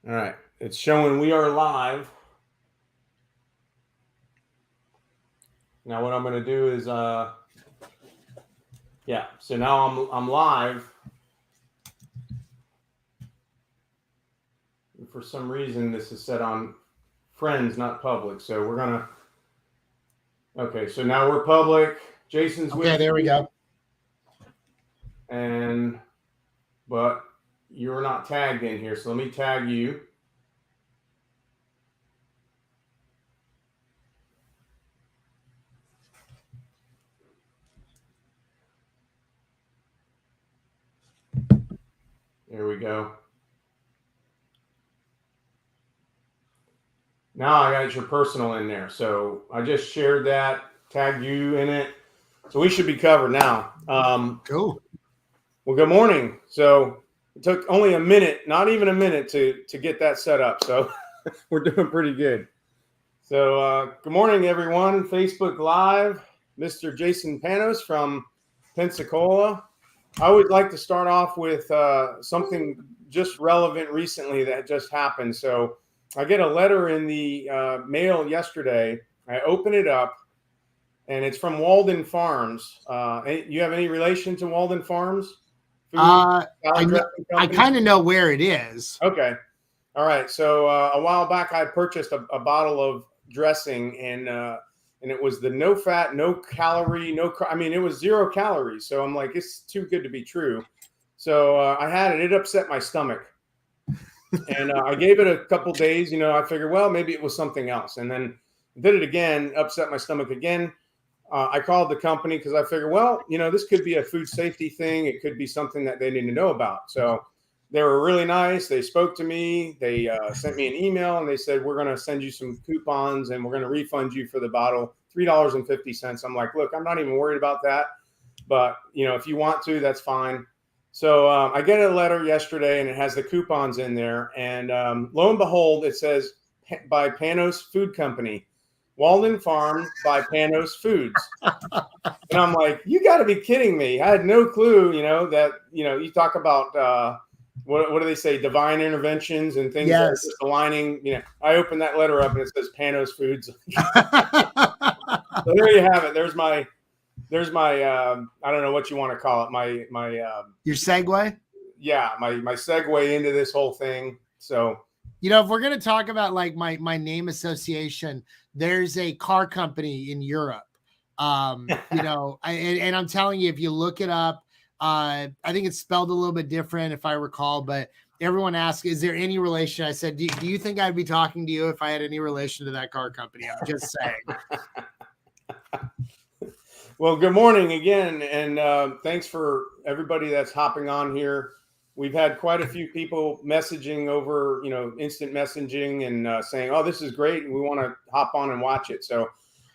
All right. It's showing we are live. Now what I'm going to do is so now I'm live. And for some reason this is set on friends, not public. So we're going to Okay, so now we're public. Jason's with Okay, there we go. But you're not tagged in here, so let me tag you. There we go. Now I got your personal in there. So I just shared that, tagged you in it. So we should be covered now. Cool. Well, good morning. So it took only a minute, not even a minute to get that set up. So we're doing pretty good. So good morning, everyone. Facebook Live, Mr. Jason Panos from Pensacola. I always like to start off with something just relevant recently that just happened. So I get a letter in the mail yesterday. I open it up, and it's from Walden Farms. You have any relation to Walden Farms? I kind of know where it is. Okay. All right. So a while back, I purchased a bottle of dressing, and it was the no fat, no calorie, it was 0 calories. So I'm like, it's too good to be true. So I had it. It upset my stomach. And I gave it a couple days. I figured, well, maybe it was something else. And then did it again, upset my stomach again. I called the company because I figured, well, this could be a food safety thing. It could be something that they need to know about. So they were really nice. They spoke to me. They sent me an email, and they said, we're going to send you some coupons, and we're going to refund you for the bottle, $3.50. I'm like, look, I'm not even worried about that. But, if you want to, that's fine. So I get a letter yesterday, and it has the coupons in there. And lo and behold, it says by Panos Food Company, Walden Farm by Panos Foods. And I'm like, you got to be kidding me. I had no clue, that, you talk about what do they say? Divine interventions and things that are just aligning. I opened that letter up and it says Panos Foods. So there you have it. There's my I don't know what you want to call it. My your segue. Yeah, my segue into this whole thing. So if we're gonna talk about like my name association, there's a car company in Europe. And I'm telling you, if you look it up, I think it's spelled a little bit different if I recall, but everyone asks, is there any relation? I said, do you think I'd be talking to you if I had any relation to that car company? I'm just saying. Well, good morning again. And thanks for everybody that's hopping on here. We've had quite a few people messaging over, instant messaging and saying, oh, this is great, and we want to hop on and watch it. So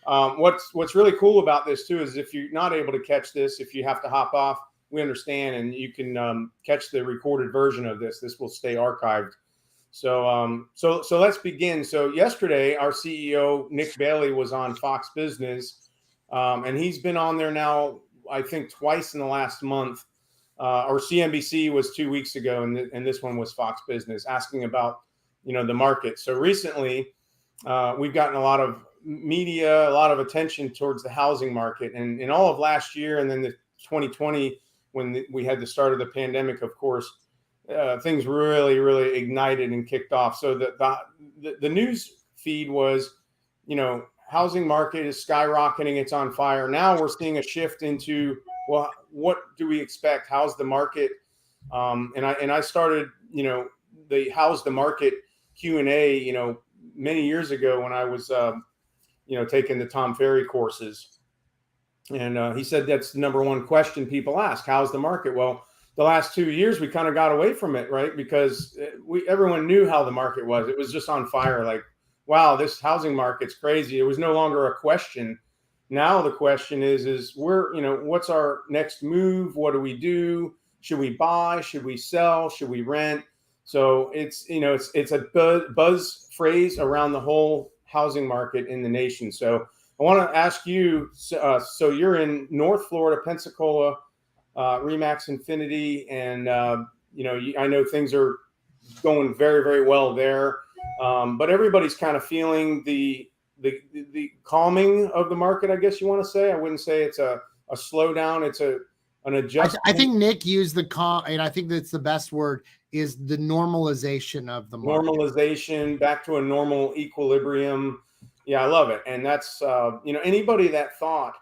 what's really cool about this too is if you're not able to catch this, if you have to hop off, we understand, and you can catch the recorded version of this. This will stay archived. So let's begin. So yesterday, our CEO Nick Bailey was on Fox Business, and he's been on there now, I think, twice in the last month. Or CNBC was 2 weeks ago, and this one was Fox Business, asking about the market. So recently, we've gotten a lot of media, a lot of attention towards the housing market, and in all of last year, and then the 2020 when we had the start of the pandemic, of course, things really, really ignited and kicked off. So the news feed was, housing market is skyrocketing, it's on fire. Now we're seeing a shift into, well, what do we expect? How's the market? And I started, the how's the market Q&A, many years ago when I was, taking the Tom Ferry courses. And he said that's the number one question people ask: how's the market? Well, the last 2 years we kind of got away from it, right? Because everyone knew how the market was. It was just on fire. Like, wow, this housing market's crazy. It was no longer a question. Now the question is what's our next move? What do we do? Should we buy? Should we sell? Should we rent? So it's a buzz phrase around the whole housing market in the nation. So I want to ask you, so you're in North Florida, Pensacola, Remax Infinity, and I know things are going very, very well there. But everybody's kind of feeling the calming of the market, I guess you want to say. I wouldn't say it's a slowdown. It's an adjustment. I think Nick used and I think that's the best word, is the normalization of the market. Normalization, back to a normal equilibrium. Yeah, I love it. And that's, anybody that thought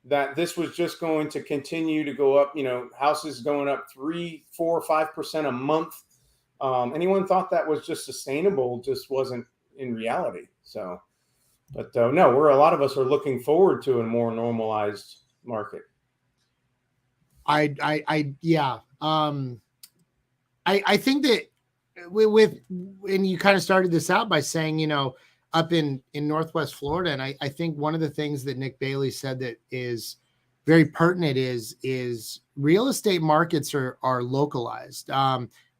that this was just going to continue to go up, houses going up 3, 4, 5% a month. Anyone thought that was just sustainable, just wasn't in reality. So, but no, a lot of us are looking forward to a more normalized market. Yeah. I think that and you kind of started this out by saying, up in Northwest Florida. And I think one of the things that Nick Bailey said that is very pertinent is real estate markets are localized.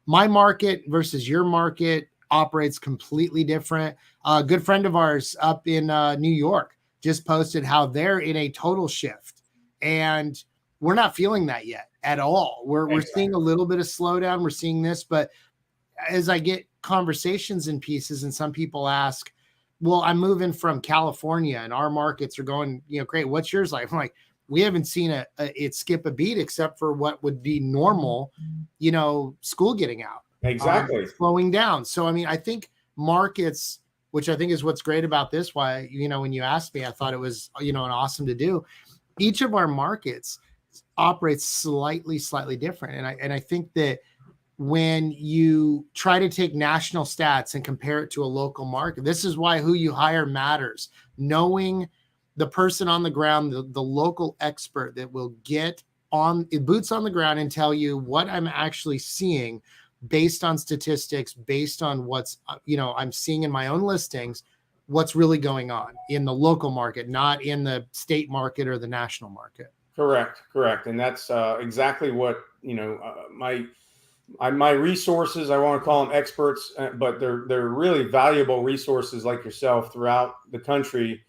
My market versus your market operates completely different. A good friend of ours up in New York just posted how they're in a total shift, and we're not feeling that yet at all. We're seeing a little bit of slowdown. We're seeing this, but as I get conversations and pieces, and some people ask, well, I'm moving from California and our markets are going, great. What's yours like? I'm like, we haven't seen it skip a beat except for what would be normal, school getting out. Exactly. Slowing down. So, I mean, I think markets, which I think is what's great about this, why, when you asked me, I thought it was, an awesome to do. Each of our markets operates slightly different. And I think that when you try to take national stats and compare it to a local market, this is why who you hire matters. Knowing the person on the ground, the local expert that will get on boots on the ground and tell you what I'm actually seeing based on statistics, based on what's, I'm seeing in my own listings, what's really going on in the local market, not in the state market or the national market. Correct. And that's exactly what, my resources, I want to call them experts, but they're really valuable resources like yourself throughout the country.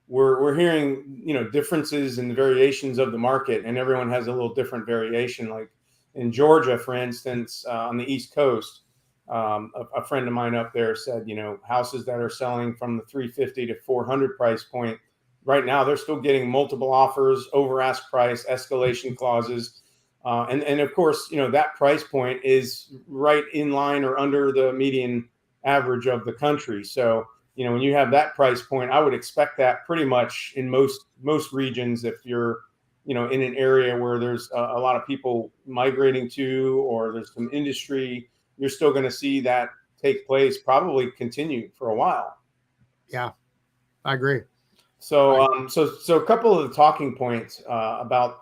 We're hearing, differences in the variations of the market, and everyone has a little different variation. Like in Georgia, for instance, on the East Coast, a friend of mine up there said, houses that are selling from the 350 to 400 price point right now, they're still getting multiple offers, over ask price, escalation clauses. And of course, that price point is right in line or under the median average of the country. So, when you have that price point, I would expect that pretty much in most regions. If you're, in an area where there's a lot of people migrating to, or there's some industry, you're still going to see that take place, probably continue for a while. Yeah, I agree. So, so a couple of the talking points about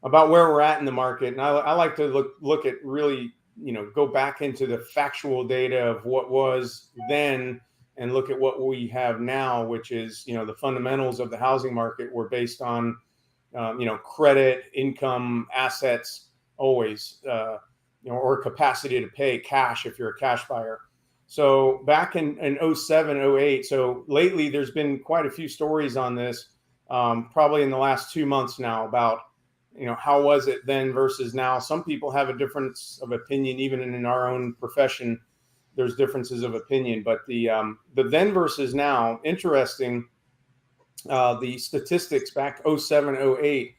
where we're at in the market. And I like to look at really, go back into the factual data of what was then and look at what we have now, which is, the fundamentals of the housing market were based on, credit, income, assets, always, or capacity to pay cash if you're a cash buyer. So back in 07, 08, so lately there's been quite a few stories on this, probably in the last 2 months now, about, how was it then versus now? Some people have a difference of opinion, even in our own profession. There's differences of opinion, but the then versus now, interesting. The statistics back 07, 08,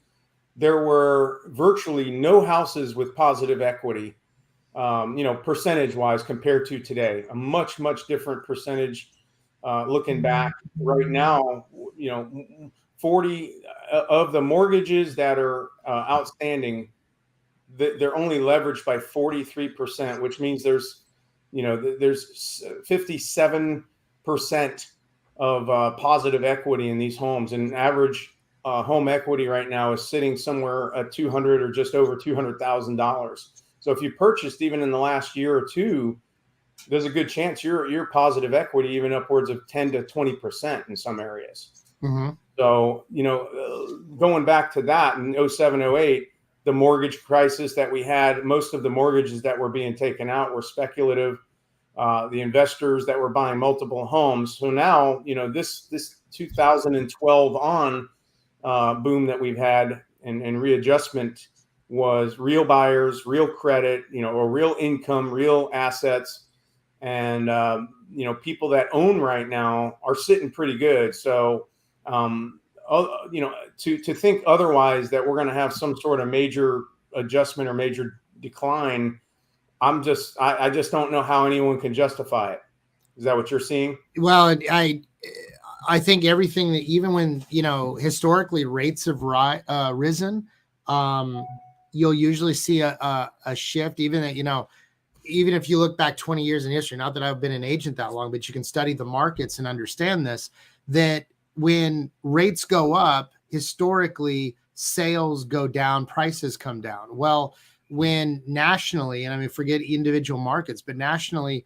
there were virtually no houses with positive equity, percentage wise compared to today. A much different percentage. Looking back right now, 40 of the mortgages that are outstanding, they're only leveraged by 43%, which means there's 57% of positive equity in these homes, and average home equity right now is sitting somewhere at $200,000 or just over $200,000. So if you purchased even in the last year or two, there's a good chance you're positive equity, even upwards of 10 to 20% in some areas. Mm-hmm. So, going back to that in 07, 08, the mortgage crisis that we had, most of the mortgages that were being taken out were speculative. The investors that were buying multiple homes. So now, this 2012 on boom that we've had and readjustment was real buyers, real credit, or real income, real assets. and people that own right now are sitting pretty good. So to think otherwise, that we're going to have some sort of major adjustment or major decline, I just don't know how anyone can justify it. Is that what you're seeing? Well, I think everything that, even when, historically rates have risen, you'll usually see a shift, even that, even if you look back 20 years in history, not that I've been an agent that long, but you can study the markets and understand this, that when rates go up, historically sales go down, prices come down. Well, when nationally, and I mean, forget individual markets, but nationally,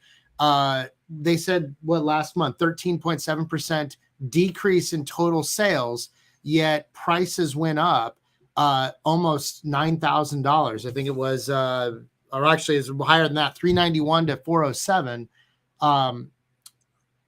they said last month, 13.7% decrease in total sales, yet prices went up almost $9,000. I think it was, or actually it's higher than that, 391 to 407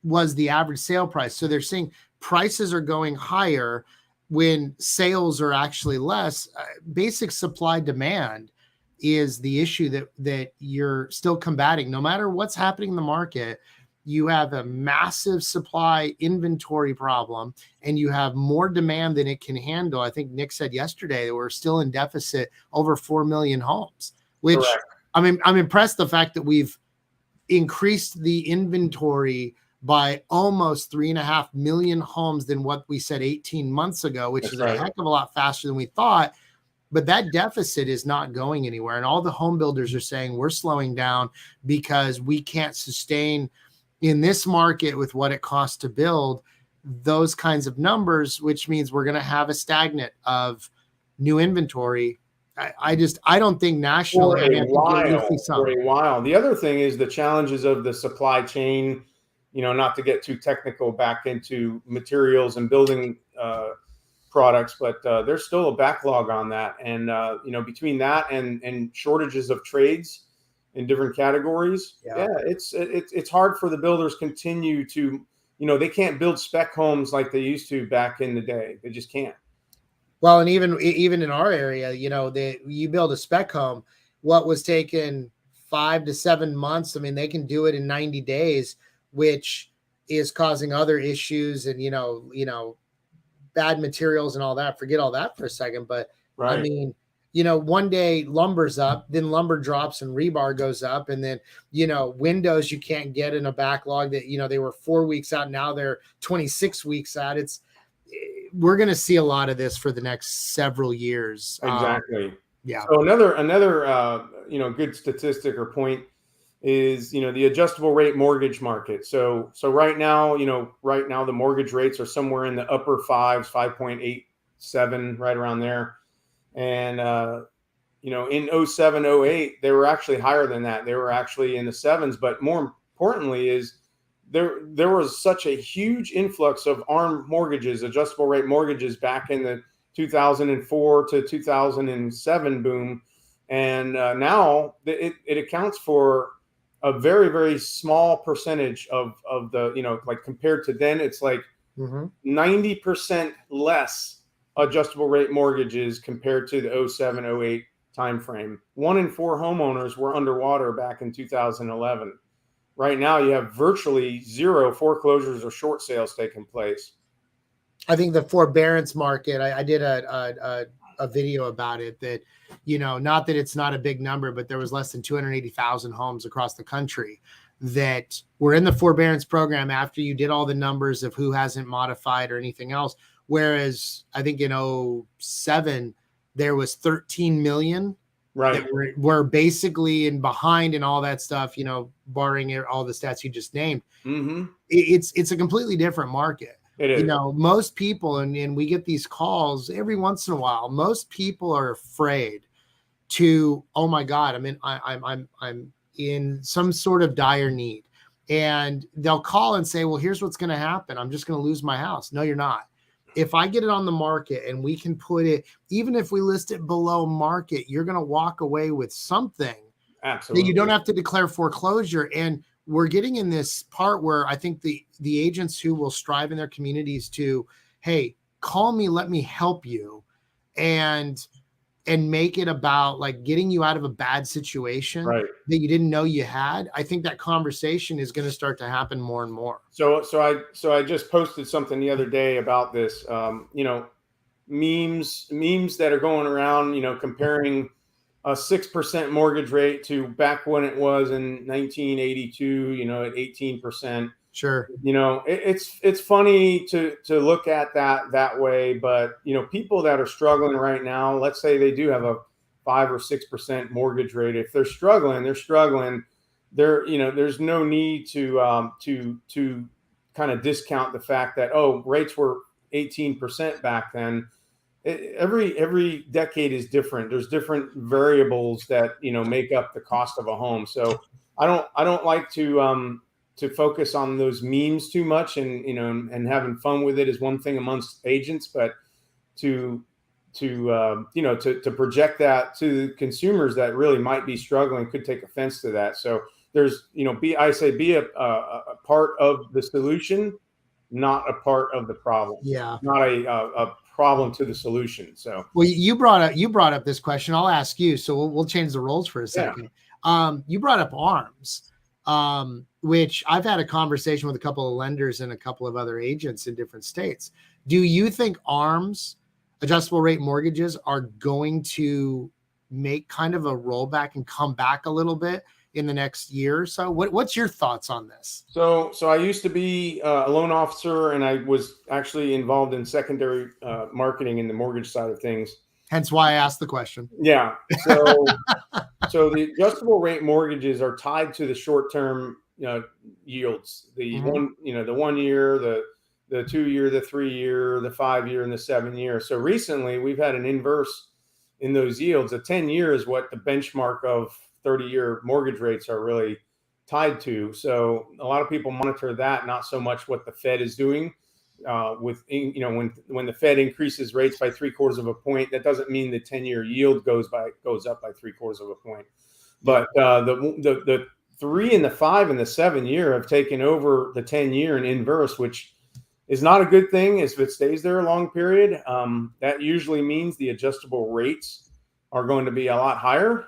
was the average sale price. So they're saying prices are going higher when sales are actually less. Basic supply demand is the issue that you're still combating. No matter what's happening in the market, you have a massive supply inventory problem, and you have more demand than it can handle. I think Nick said yesterday that we're still in deficit over 4 million homes, which Correct. I'm impressed the fact that we've increased the inventory by almost 3.5 million homes than what we said 18 months ago, which is a heck of a lot faster than we thought. But that deficit is not going anywhere. And all the home builders are saying we're slowing down because we can't sustain in this market with what it costs to build those kinds of numbers, which means we're going to have a stagnant of new inventory. I don't think nationally for a while. The other thing is the challenges of the supply chain, not to get too technical back into materials and building products, but there's still a backlog on that. And, between that and shortages of trades in different categories, it's hard for the builders continue to, they can't build spec homes like they used to back in the day. They just can't. Well, and even in our area, you build a spec home, what was taken 5 to 7 months, I mean, they can do it in 90 days, which is causing other issues and, bad materials and all that. Forget all that for a second. But right. I mean, one day lumber's up, then lumber drops and rebar goes up. And then, windows you can't get in a backlog that, they were 4 weeks out. Now they're 26 weeks out. We're going to see a lot of this for the next several years. Exactly. Yeah. So another good statistic or point is, the adjustable rate mortgage market. So right now the mortgage rates are somewhere in the upper 5.87, right around there. And, in 07, 08, they were actually higher than that. They were actually in the 7s, but more importantly is there was such a huge influx of ARM mortgages, adjustable rate mortgages, back in the 2004 to 2007 boom. And now it accounts for a very, very small percentage of the, like compared to then, it's like 90% less adjustable rate mortgages compared to the 07, 08 timeframe. 1 in 4 homeowners were underwater back in 2011. Right now, you have virtually zero foreclosures or short sales taking place. I think the forbearance market, I did a video about it that, not that it's not a big number, but there was less than 280,000 homes across the country that were in the forbearance program after you did all the numbers of who hasn't modified or anything else. Whereas I think in 07, there was 13 million right that were basically in behind and all that stuff, barring all the stats you just named. Mm-hmm. It's a completely different market. It is. Most people, and we get these calls every once in a while, most people are afraid to, oh my God, I'm in some sort of dire need. And they'll call and say, well, here's what's going to happen. I'm just going to lose my house. No, you're not. If I get it on the market and we can put it, even if we list it below market, you're going to walk away with something. Absolutely. That you don't have to declare foreclosure. And we're getting in this part where I think the agents who will strive in their communities to, hey, call me, let me help you. And and make it about like getting you out of a bad situation Right. that you didn't know you had, I think that conversation is going to start to happen more and more. So I just posted something the other day about this. Memes that are going around, comparing a 6% mortgage rate to back when it was in 1982, at 18%. Sure. It's funny to look at that way, but people that are struggling right now, let's say they do have a 5 or 6% mortgage rate. If they're struggling, there's no need to kind of discount the fact that, oh, rates were 18% back then. Every decade is different. There's different variables that make up the cost of a home. So I don't like to focus on those memes too much, and having fun with it is one thing amongst agents, but to project that to consumers that really might be struggling could take offense to that. So there's be a part of the solution, not a part of the problem. Yeah. Not a problem to the solution. So well, you brought up this question. I'll ask you. So we'll change the roles for a second. Yeah. You brought up ARMs, which I've had a conversation with a couple of lenders and a couple of other agents in different states. Do you think ARMs, adjustable rate mortgages, are going to make kind of a rollback and come back a little bit in the next year or so? What's your thoughts on this? So I used to be a loan officer, and I was actually involved in secondary marketing in the mortgage side of things. Hence why I asked the question. Yeah. So the adjustable rate mortgages are tied to the short-term yields. The the 1 year, the 2 year, the 3 year, the 5 year, and the 7 year. So recently we've had an inverse in those yields. A 10 year is what the benchmark of 30-year mortgage rates are really tied to. So a lot of people monitor that, not so much what the Fed is doing. When the Fed increases rates by 3/4 of a point, that doesn't mean the 10-year yield goes up by 3/4 of a point. But the 3 and the 5 and the 7 year have taken over the 10 year in inverse, which is not a good thing if it stays there a long period. That usually means the adjustable rates are going to be a lot higher.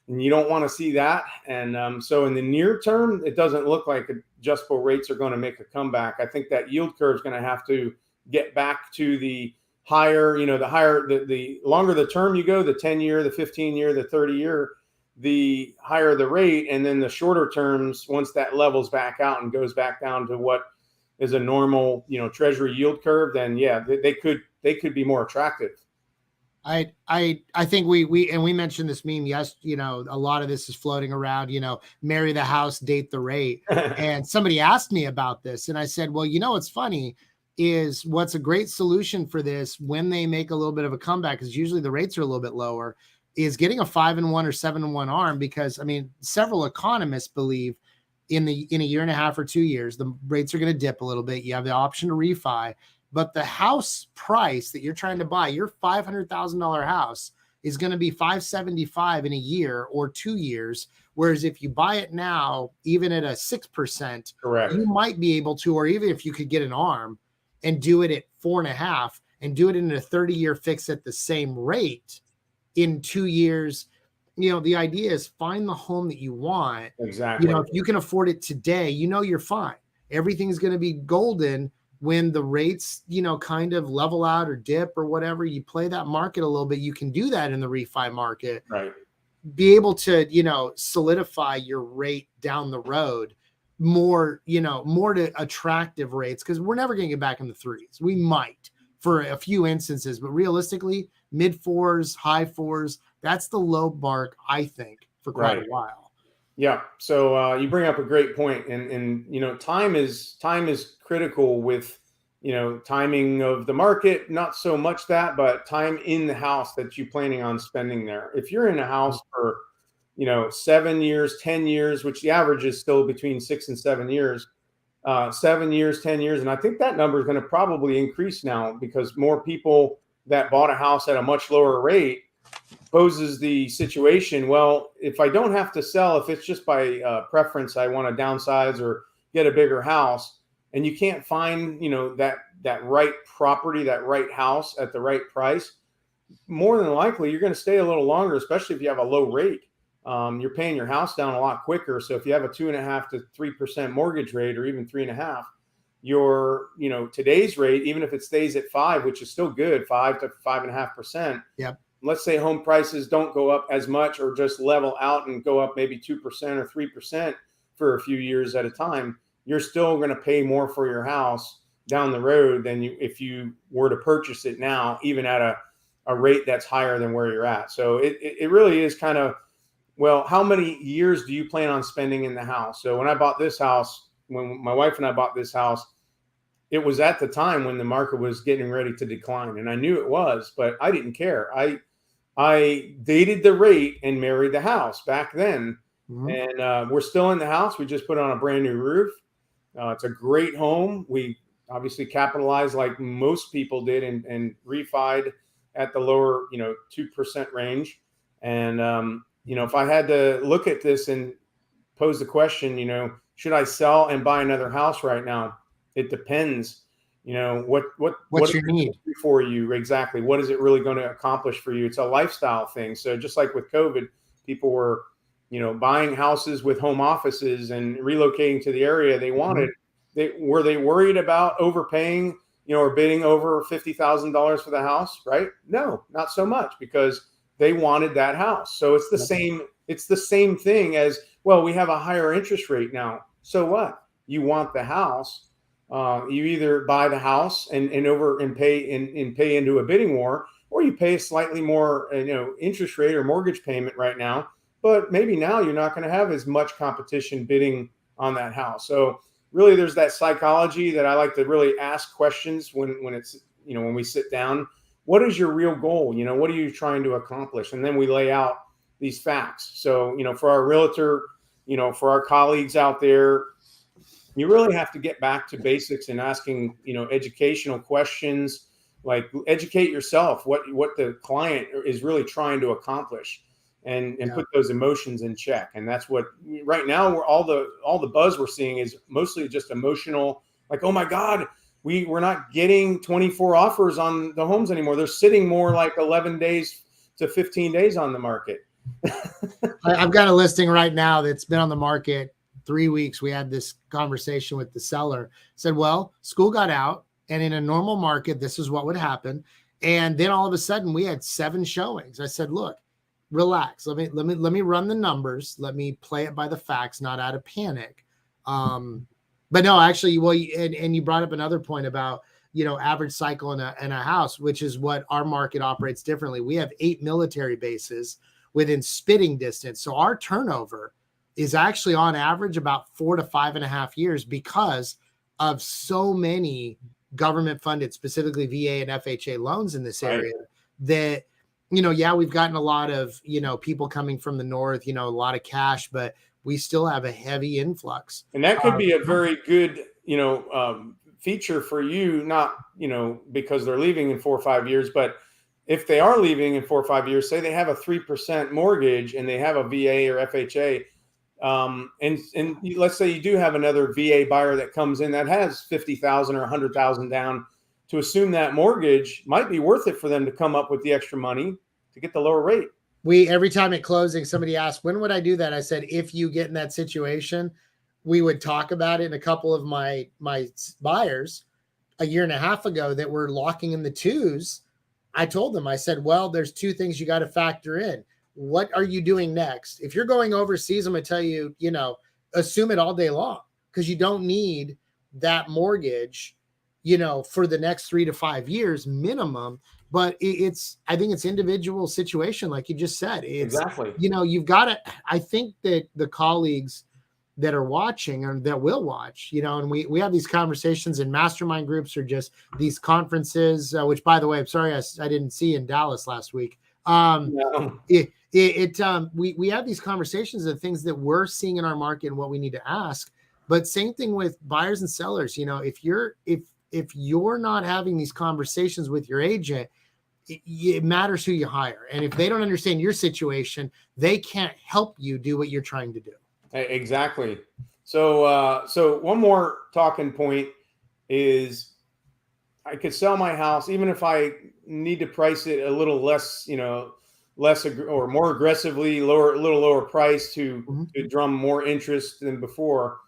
And you don't want to see that. And so in the near term, it doesn't look like adjustable rates are going to make a comeback. I think that yield curve is going to have to get back to the higher, the longer the term you go, the 10 year, the 15 year, the 30 year, the higher the rate. And then the shorter terms, once that levels back out and goes back down to what is a normal, treasury yield curve, then yeah, they could be more attractive. I think we mentioned this meme. Yes, a lot of this is floating around, marry the house, date the rate. And somebody asked me about this, and I said, well, what's funny is what's a great solution for this when they make a little bit of a comeback, because usually the rates are a little bit lower, is getting a 5-1 or 7-1 ARM. Because several economists believe in a year and a half or 2 years, the rates are going to dip a little bit. You have the option to refi. But the house price that you're trying to buy, your $500,000 house, is going to be $575,000 in a year or 2 years. Whereas if you buy it now, even at a 6%, correct, you might be able to, or even if you could get an ARM and do it at 4.5 and do it in a 30-year fix at the same rate in 2 years. The idea is find the home that you want. Exactly. If you can afford it today, you're fine. Everything's going to be golden. When the rates, kind of level out or dip or whatever, you play that market a little bit. You can do that in the refi market, right? Be able to, solidify your rate down the road more to attractive rates, because we're never going to get back in the threes. We might for a few instances, but realistically, mid 4s, high 4s, that's the low mark, I think, for quite a while. Yeah. So you bring up a great point, and time is critical with timing of the market. Not so much that, but time in the house that you're planning on spending there. If you're in a house for 7 years, 10 years, which the average is still between 6 and 7 years, 7 years, 10 years, and I think that number is going to probably increase now because more people that bought a house at a much lower rate poses the situation. Well, if I don't have to sell, if it's just by preference, I want to downsize or get a bigger house, and you can't find, that right property, that right house at the right price, more than likely you're going to stay a little longer, especially if you have a low rate. You're paying your house down a lot quicker. So if you have a 2.5 to 3% mortgage rate, or even 3.5, your, today's rate, even if it stays at 5, which is still good, 5 to 5.5%. Yep. Let's say home prices don't go up as much, or just level out and go up maybe 2% or 3% for a few years at a time. You're still going to pay more for your house down the road than if you were to purchase it now, even at a rate that's higher than where you're at. So it really is kind of, well, how many years do you plan on spending in the house? So when I bought this house, when my wife and I bought this house, it was at the time when the market was getting ready to decline, and I knew it was, but I didn't care. I dated the rate and married the house back then. Mm-hmm. And we're still in the house. We just put on a brand new roof. It's a great home. We obviously capitalized like most people did, and refied at the lower, 2% range. And, if I had to look at this and pose the question, should I sell and buy another house right now? It depends. What's your need for you? Exactly. What is it really going to accomplish for you? It's a lifestyle thing. So just like with COVID, people were, buying houses with home offices and relocating to the area they wanted. Were they worried about overpaying, or bidding over $50,000 for the house? Right? No, not so much, because they wanted that house. So it's the same. It's the same thing as, well, we have a higher interest rate now. So what? You want the house. You either buy the house and pay into a bidding war, or you pay a slightly more interest rate or mortgage payment right now. But maybe now you're not going to have as much competition bidding on that house. So really, there's that psychology that I like to really ask questions when it's, when we sit down. What is your real goal? What are you trying to accomplish? And then we lay out these facts. So, for our realtor, for our colleagues out there, you really have to get back to basics and asking, educational questions, like educate yourself what the client is really trying to accomplish, and put those emotions in check. And that's what right now all the buzz we're seeing is mostly just emotional, like, oh my God, we're not getting 24 offers on the homes anymore. They're sitting more like 11 days to 15 days on the market. I've got a listing right now that's been on the market 3 weeks. We had this conversation with the seller. Said, well, school got out, and in a normal market, this is what would happen. And then all of a sudden, we had 7 showings. I said, look, relax. Let me run the numbers. Let me play it by the facts, not out of panic. But no, actually, well, and you brought up another point about, average cycle in a house, which is what our market operates differently. We have 8 military bases within spitting distance. So our turnover is actually on average about 4 to 5.5 years, because of so many government funded, specifically VA and FHA loans in this area. Right. That, we've gotten a lot of, people coming from the north, a lot of cash, but we still have a heavy influx. And that could be a very good, feature for you, not, because they're leaving in 4 or 5 years, but if they are leaving in 4 or 5 years, say they have a 3% mortgage and they have a VA or FHA, and let's say you do have another VA buyer that comes in that has 50,000 or 100,000 down, to assume that mortgage might be worth it for them to come up with the extra money to get the lower rate. Every time at closing, somebody asked, when would I do that? I said, if you get in that situation, we would talk about it. And a couple of my buyers a year and a half ago that were locking in the 2s, I told them, I said, well, there's 2 things you got to factor in. What are you doing next? If you're going overseas, I'm going to tell you, assume it all day long, because you don't need that mortgage, for the next 3 to 5 years minimum. But I think it's individual situation, like you just said. It's, exactly. You've got to, I think that the colleagues that are watching and that will watch, and we have these conversations in mastermind groups, or just these conferences, which, by the way, I'm sorry, I didn't see in Dallas last week. No. We have these conversations of things that we're seeing in our market and what we need to ask. But same thing with buyers and sellers. If you're not having these conversations with your agent, it matters who you hire. And if they don't understand your situation, they can't help you do what you're trying to do. Exactly. So one more talking point is, I could sell my house even if I need to price it a little less, or more aggressively, a little lower price to drum more interest than before.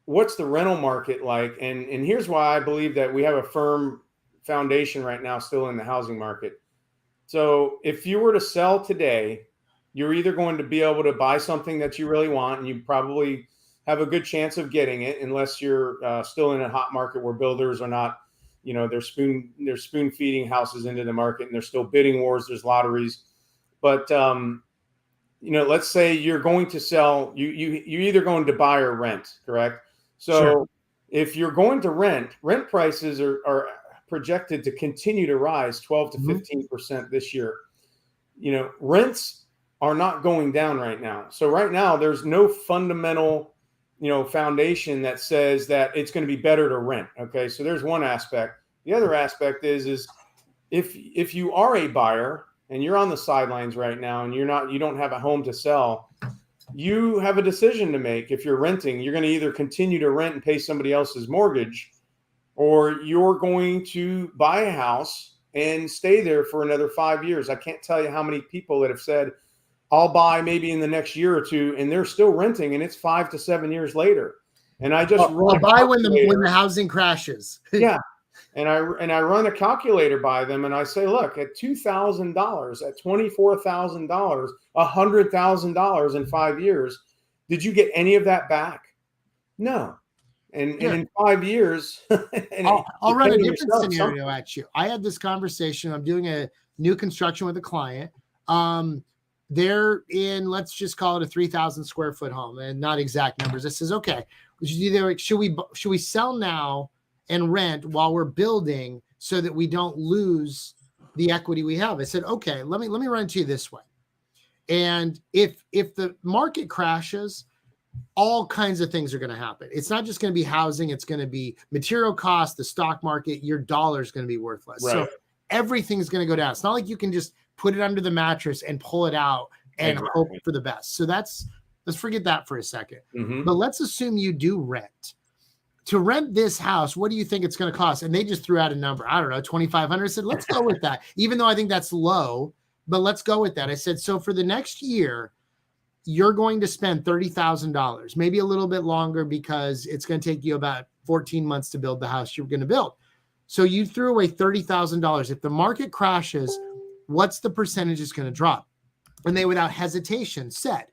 What's the rental market like? And here's why I believe that we have a firm foundation right now still in the housing market. So if you were to sell today, you're either going to be able to buy something that you really want, and you probably have a good chance of getting it, unless you're still in a hot market where builders are not, they're spoon feeding houses into the market, and there's still bidding wars, there's lotteries. But let's say you're going to sell, you're either going to buy or rent, correct? So Sure. if you're going to rent prices are projected to continue to rise 12 to 15% this year. Rents are not going down right now. So right now there's no fundamental, foundation that says that it's going to be better to rent. Okay. So there's one aspect. The other aspect is if you are a buyer and you're on the sidelines right now and you don't have a home to sell, you have a decision to make. If you're renting, you're going to either continue to rent and pay somebody else's mortgage, or you're going to buy a house and stay there for another 5 years. I can't tell you how many people that have said, I'll buy maybe in the next year or two, and they're still renting, and it's 5 to 7 years later. And I just I'll buy when the housing crashes. Yeah. And I run a calculator by them, and I say, look, at $2,000, at $24,000, $100,000 in 5 years, did you get any of that back? No. And in 5 years, I'll run a different scenario at you. I had this conversation. I'm doing a new construction with a client. They're in, let's just call it a 3,000 square foot home, and not exact numbers. It says, okay, should we sell now and rent while we're building so that we don't lose the equity we have? I said, okay, let me run it to you this way. And if the market crashes, all kinds of things are going to happen. It's not just going to be housing. It's going to be material costs, the stock market, your dollar is going to be worthless. Right. So everything's going to go down. It's not like you can just put it under the mattress and pull it out and hope for the best. So let's forget that for a second. But let's assume you do rent. To rent this house, what do you think it's going to cost? And they just threw out a number. I don't know, 2,500. I said, let's go with that. Even though I think that's low, but let's go with that. I said, so for the next year, you're going to spend $30,000, maybe a little bit longer, because it's going to take you about 14 months to build the house you're going to build. So you threw away $30,000. If the market crashes, what's the percentage is going to drop? And they, without hesitation, said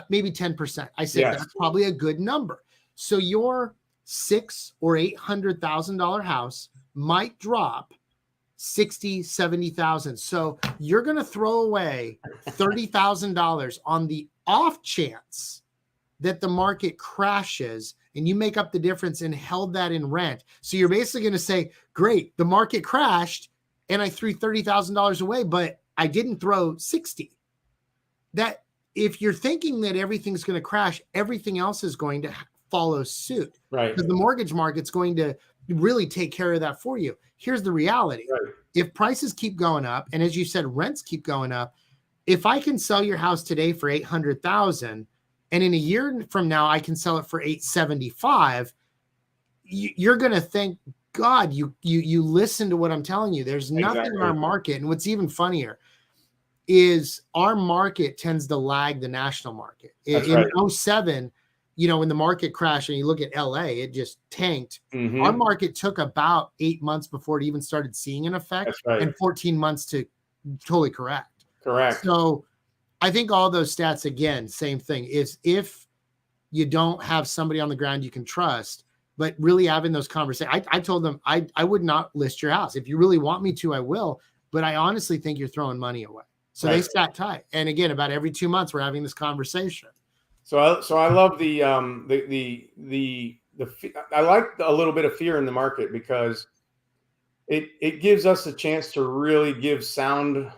maybe 10%. I said, yes, that's probably a good number. So your $600,000 or $800,000 house might drop $60,000, $70,000. So you're going to throw away $30,000 on the off chance that the market crashes, and you make up the difference and held that in rent. So you're basically going to say, great, the market crashed and I threw $30,000 away, but I didn't throw 60. That if you're thinking that everything's going to crash, everything else is going to follow suit. Right. Because the mortgage market's going to really take care of that for you. Here's the reality. Right. If prices keep going up, and as you said, rents keep going up, if I can sell your house today for $800,000, and in a year from now I can sell it for $875,000, you're going to thank God you listen to what I'm telling you. There's nothing in our market. And what's even funnier is our market tends to lag the national market. In 2007, when the market crashed, and you look at LA, it just tanked. Our market took about 8 months before it even started seeing an effect, and 14 months to totally correct. Correct. So I think all those stats, again, same thing, is if you don't have somebody on the ground you can trust, but really having those conversations. I told them I would not list your house. If you really want me to, I will, but I honestly think you're throwing money away. So they sat tight. And again, about every 2 months, we're having this conversation. So I love the I like a little bit of fear in the market, because it gives us a chance to really give sound,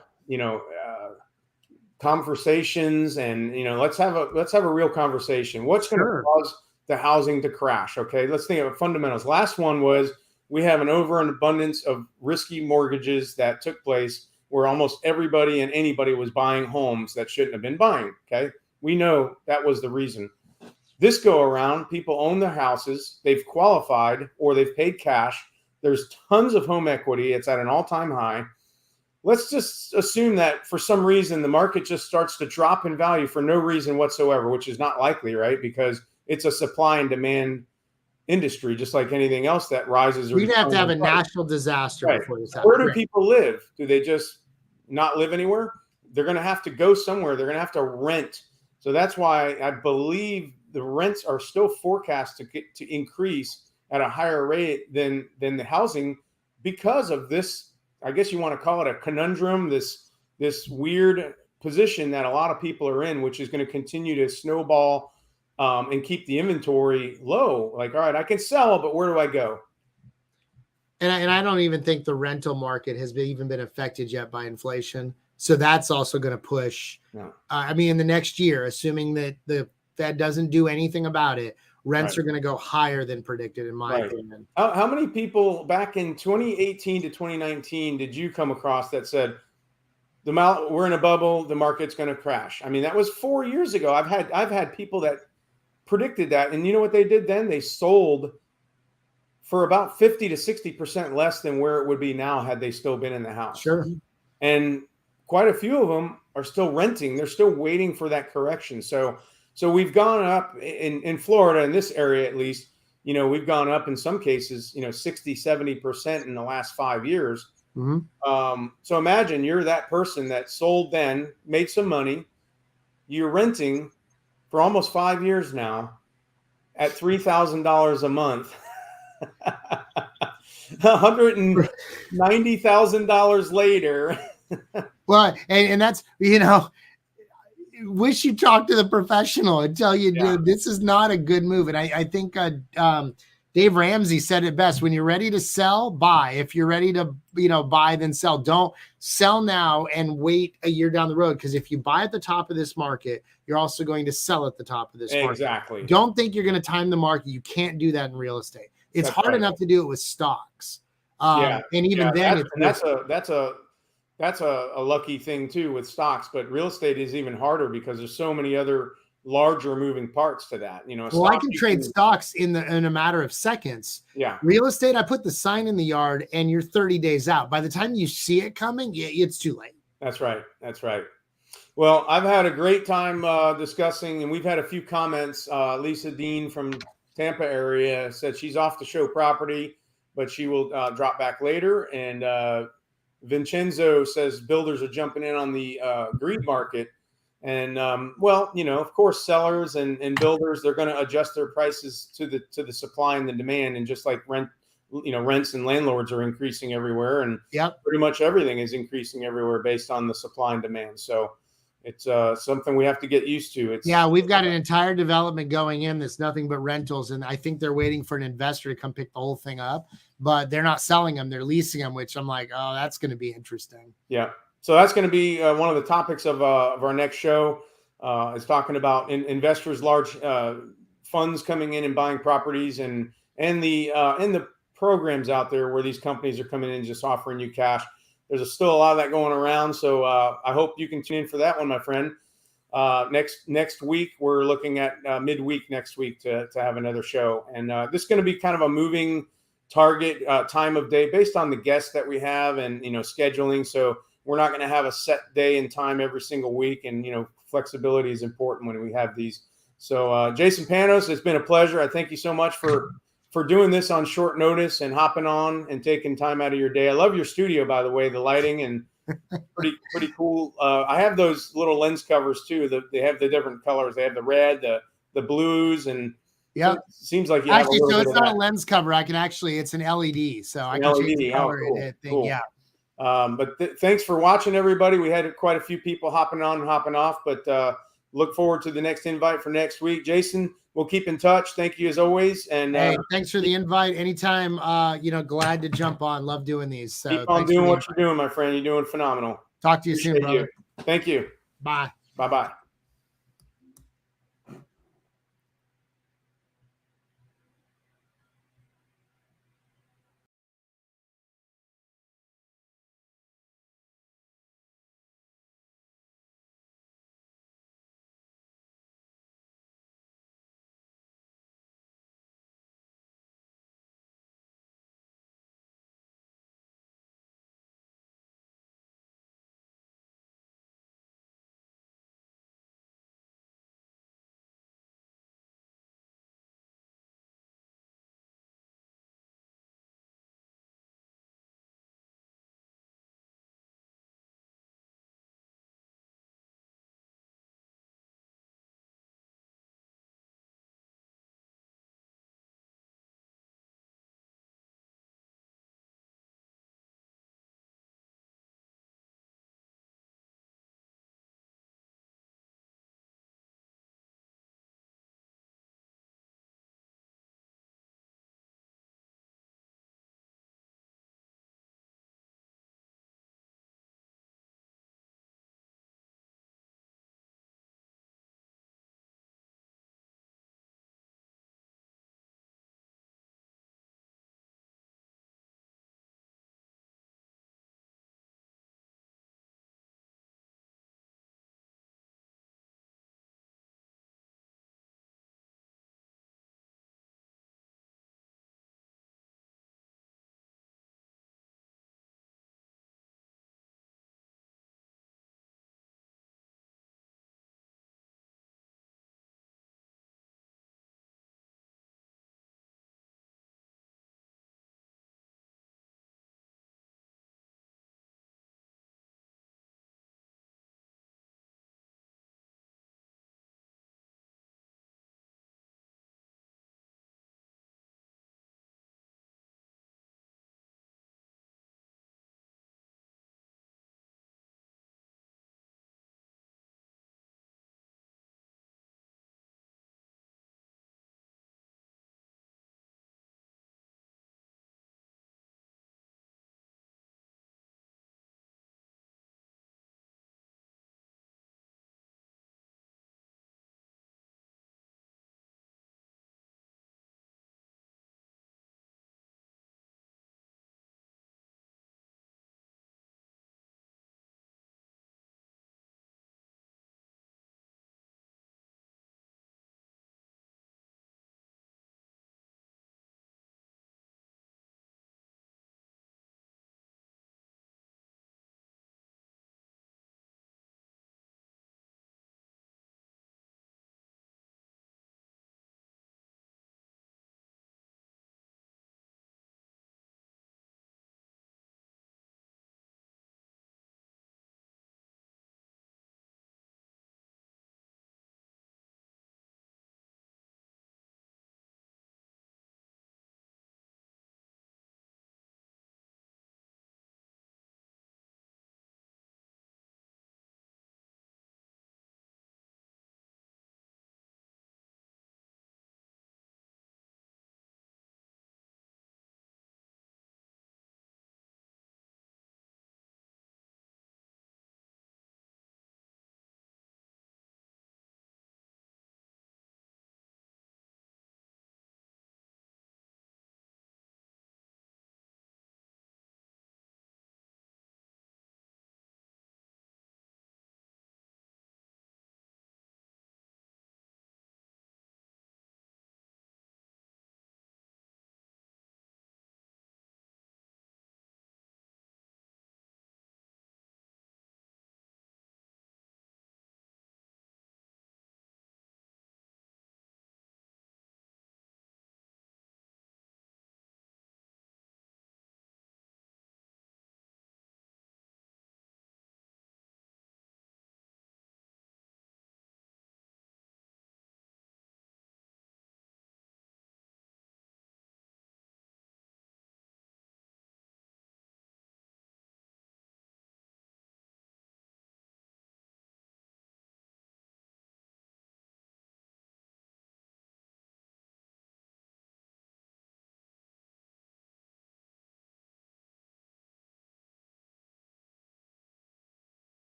conversations, and let's have a real conversation. What's going to cause the housing to crash? Okay, let's think of fundamentals. Last one was, we have an overabundance of risky mortgages that took place, where almost everybody and anybody was buying homes that shouldn't have been buying. Okay. We know that was the reason. This go around, people own their houses, they've qualified, or they've paid cash, There's tons of home equity. It's at an all-time high. Let's just assume that for some reason the market just starts to drop in value for no reason whatsoever, which is not likely, right? Because it's a supply and demand industry, just like anything else that rises. We'd have to have a national disaster before this happens. Where do people live? Do they just not live anywhere? They're going to have to go somewhere. They're going to have to rent. So that's why I believe the rents are still forecast to increase at a higher rate than the housing, because of this, I guess you want to call it a conundrum, this weird position that a lot of people are in, which is going to continue to snowball and keep the inventory low. Like, all right, I can sell, but where do I go? And I don't even think the rental market has even been affected yet by inflation. So that's also going to push. No. I mean, in the next year, assuming that the Fed doesn't do anything about it, rents are going to go higher than predicted, in my opinion. How many people back in 2018 to 2019 did you come across that said, we're in a bubble, the market's going to crash? I mean, that was 4 years ago. I've had people that predicted that. And you know what they did then? They sold for about 50 to 60% less than where it would be now had they still been in the house. Sure. And quite a few of them are still renting. They're still waiting for that correction. So we've gone up in Florida, in this area at least, we've gone up in some cases, 60, 70% in the last 5 years. Mm-hmm. So imagine you're that person that sold then, made some money. You're renting for almost 5 years now at $3,000 a month. $190,000 later. Well, and that's, wish you talked to the professional and tell you, dude, this is not a good move. And I think Dave Ramsey said it best: when you're ready to sell, buy. If you're ready to, buy, then sell. Don't sell now and wait a year down the road. Because if you buy at the top of this market, you're also going to sell at the top of this market. Exactly. Don't think you're going to time the market. You can't do that in real estate. It's hard enough to do it with stocks. And even then, that's a lucky thing too with stocks, but real estate is even harder because there's so many other larger moving parts to that. Well, I can trade stocks in a matter of seconds. Yeah. Real estate, I put the sign in the yard and you're 30 days out. By the time you see it coming, it's too late. That's right. Well, I've had a great time discussing, and we've had a few comments. Lisa Dean from Tampa area said she's off to show property, but she will drop back later. And Vincenzo says builders are jumping in on the greed market. And of course, sellers and builders, they're going to adjust their prices to the supply and the demand. And just like rents and landlords are increasing everywhere, and pretty much everything is increasing everywhere based on the supply and demand. So it's something we have to get used to. We've got an entire development going in that's nothing but rentals, and I think they're waiting for an investor to come pick the whole thing up, but they're not selling them, they're leasing them, which I'm like, oh, that's going to be interesting. Yeah. So that's going to be one of the topics of our next show, is talking about investors, large funds coming in and buying properties, and the programs out there where these companies are coming in and just offering you cash. There's still a lot of that going around. So I hope you can tune in for that one, my friend. Next week, we're looking at midweek next week to have another show. And this is going to be kind of a moving target time of day based on the guests that we have and, scheduling. So we're not going to have a set day and time every single week. And, flexibility is important when we have these. So Jason Panos, it's been a pleasure. I thank you so much for doing this on short notice and hopping on and taking time out of your day. I love your studio, by the way, the lighting, and pretty cool. I have those little lens covers too. They have the different colors. They have the red, the blues, and yeah, it seems like you actually, have a so it's not a lens cover. I can actually, it's an LED, so I can change the color. Cool. Yeah. But thanks for watching, everybody. We had quite a few people hopping on and hopping off, but look forward to the next invite for next week. Jason, we'll keep in touch. Thank you as always. And hey, thanks for the invite. Anytime, glad to jump on. Love doing these. So keep on doing what you're doing, my friend. You're doing phenomenal. Talk to you soon, brother. Thank you. Bye. Bye-bye.